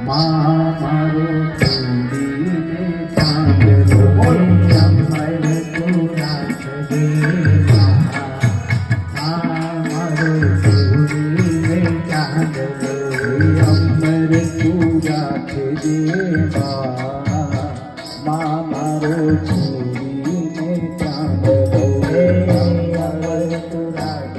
મારો છોડીને ચાંદલો અમર તું રાખજે મારો છોડીને ચાંદલો અમર તું રાખજે મારો છોડીને ચાંદલો અમર તું રાખજે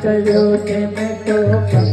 કર્યો છે મેં તો